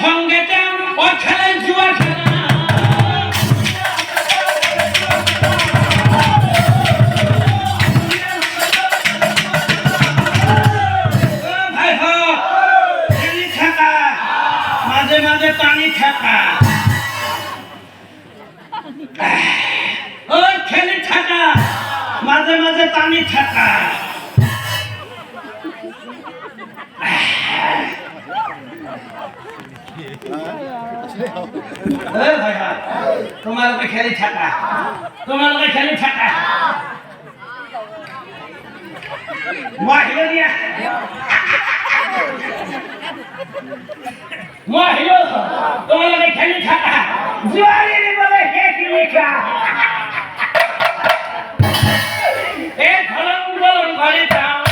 সঙ্গেতে ও খেলে জুয়া খেলা ভাই খেলি থাকা মাঝে মাঝে পানি থাকা ওই খেলি থাকা মাঝে মাঝে পানি থাকা তোমার খেলি থাকা তোমার খেলি থাকা জুয়ারি বলে লেখা করে যাও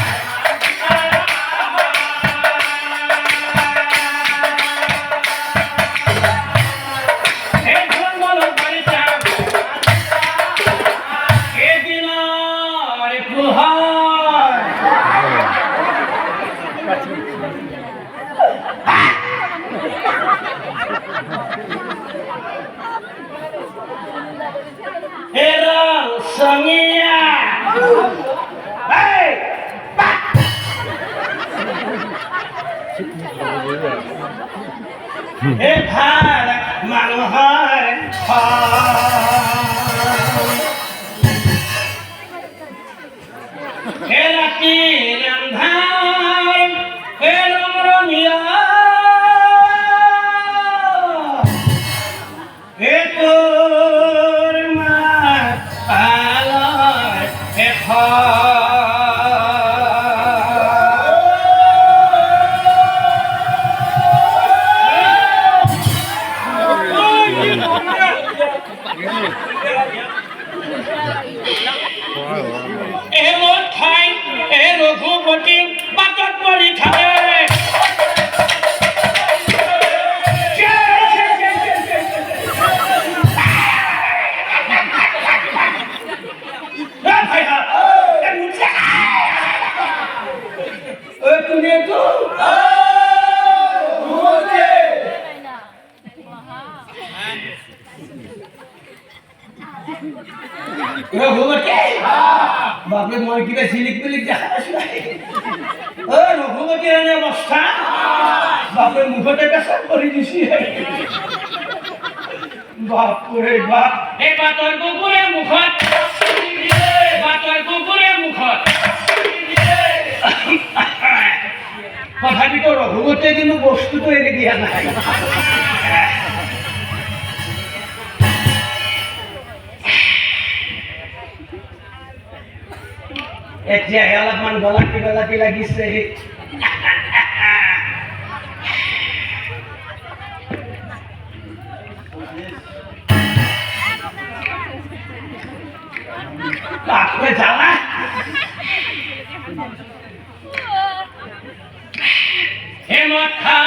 Sangnya, hey, hey, bharat manohar, hey, laki randhai, hey, romia, hey, Raghupati বাটত পৰি থাকে বাপরে মই কিবা ঝিলিক মিলিক দেখা রঘুমতী রানী অবস্থা বাপরে মুখতে পেশাব করে দিছি বাপরে বাপ এই বাটৰ কুকুৰে মুখত তথাপিতো ৰঘুমতীয়ে কিন্তু বস্তুটো এৰি দিয়া নাই এতিয়া অলপমান গলাটি লাগিছে বাপরে জ্বালা হে মদ খা